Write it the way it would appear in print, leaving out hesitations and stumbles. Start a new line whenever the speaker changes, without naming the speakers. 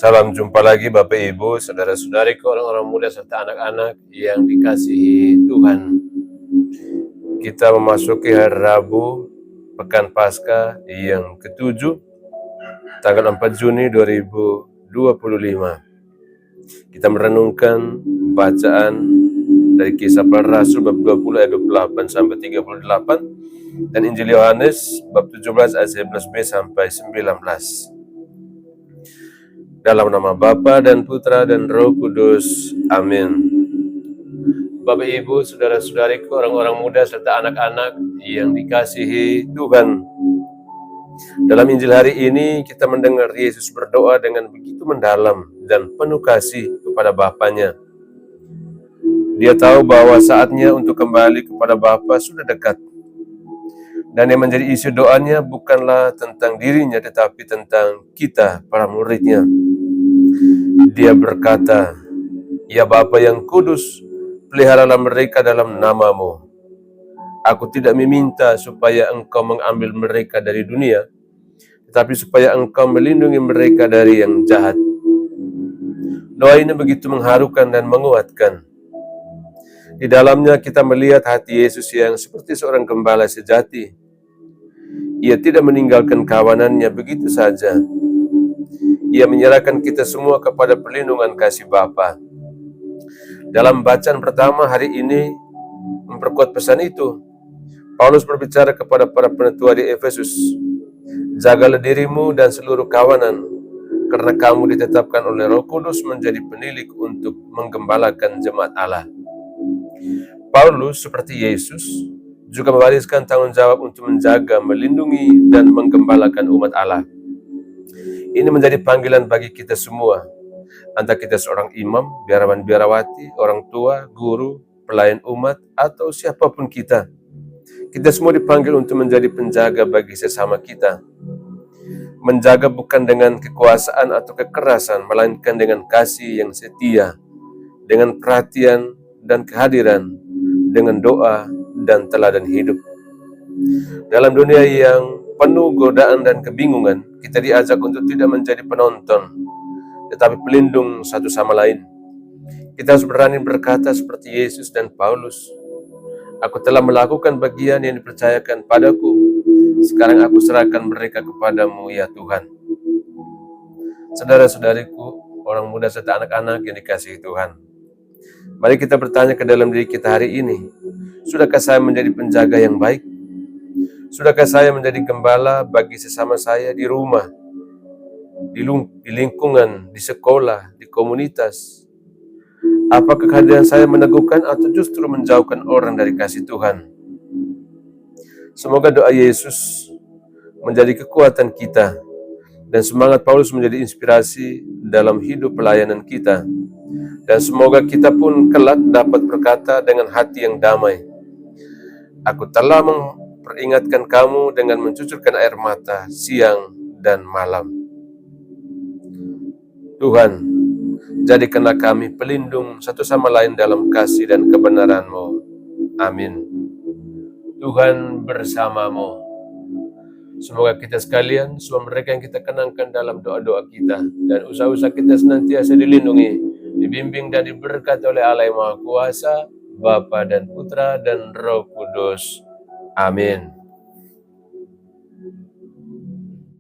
Salam jumpa lagi Bapak Ibu, saudara-saudariku, orang-orang muda serta anak-anak yang dikasihi Tuhan. Kita memasuki hari Rabu, Pekan Paskah yang ke-7, tanggal 4 Juni 2025. Kita merenungkan bacaan dari Kisah Para Rasul bab 20 ayat 28 sampai 38 dan Injil Yohanes bab 17 ayat 11b sampai 19. Dalam nama Bapa dan Putra dan Roh Kudus. Amin. Bapak Ibu, saudara-saudariku, orang-orang muda serta anak-anak yang dikasihi Tuhan. Dalam Injil hari ini kita mendengar Yesus berdoa dengan begitu mendalam dan penuh kasih kepada Bapanya. Dia tahu bahwa saatnya untuk kembali kepada Bapa sudah dekat. Dan yang menjadi isi doanya bukanlah tentang dirinya tetapi tentang kita, para muridnya. Dia berkata, "Ya Bapa yang kudus, peliharalah mereka dalam nama-Mu. Aku tidak meminta supaya Engkau mengambil mereka dari dunia, tetapi supaya Engkau melindungi mereka dari yang jahat." Doa ini begitu mengharukan dan menguatkan. Di dalamnya kita melihat hati Yesus yang seperti seorang gembala sejati. Ia tidak meninggalkan kawanannya begitu saja. Ia menyerahkan kita semua kepada perlindungan kasih Bapa. Dalam bacaan pertama hari ini memperkuat pesan itu. Paulus berbicara kepada para penetua di Efesus, "Jagalah dirimu dan seluruh kawanan, karena kamu ditetapkan oleh Roh Kudus menjadi penilik untuk menggembalakan jemaat Allah." Paulus seperti Yesus juga mewariskan tanggung jawab untuk menjaga, melindungi, dan menggembalakan umat Allah. Ini menjadi panggilan bagi kita semua, entah kita seorang imam, biarawan-biarawati, orang tua, guru, pelayan umat, atau siapapun kita. Kita semua dipanggil untuk menjadi penjaga bagi sesama kita. Menjaga bukan dengan kekuasaan atau kekerasan, melainkan dengan kasih yang setia, dengan perhatian dan kehadiran, dengan doa dan teladan hidup. Dalam dunia yang penuh godaan dan kebingungan, kita diajak untuk tidak menjadi penonton, tetapi pelindung satu sama lain. Kita harus berani berkata seperti Yesus dan Paulus, "Aku telah melakukan bagian yang dipercayakan padaku. Sekarang aku serahkan mereka kepadamu, ya Tuhan." Saudara-saudariku, orang muda serta anak-anak yang dikasihi Tuhan. Mari kita bertanya ke dalam diri kita hari ini, sudahkah saya menjadi penjaga yang baik? Sudahkah saya menjadi gembala bagi sesama saya di rumah, di lingkungan, di sekolah, di komunitas? Apakah kehadiran saya meneguhkan atau justru menjauhkan orang dari kasih Tuhan? Semoga doa Yesus menjadi kekuatan kita dan semangat Paulus menjadi inspirasi dalam hidup pelayanan kita. Dan semoga kita pun kelak dapat berkata dengan hati yang damai, "Aku telah memperingatkan kamu dengan mencucurkan air mata siang dan malam." Tuhan, jadikanlah kami pelindung satu sama lain dalam kasih dan kebenaran-Mu. Amin. Tuhan bersamamu. Semoga kita sekalian, semua mereka yang kita kenangkan dalam doa-doa kita, dan usaha-usaha kita senantiasa dilindungi, dibimbing dan diberkati oleh Allah yang Maha Kuasa, Bapa dan Putra dan Roh Kudus. Amin.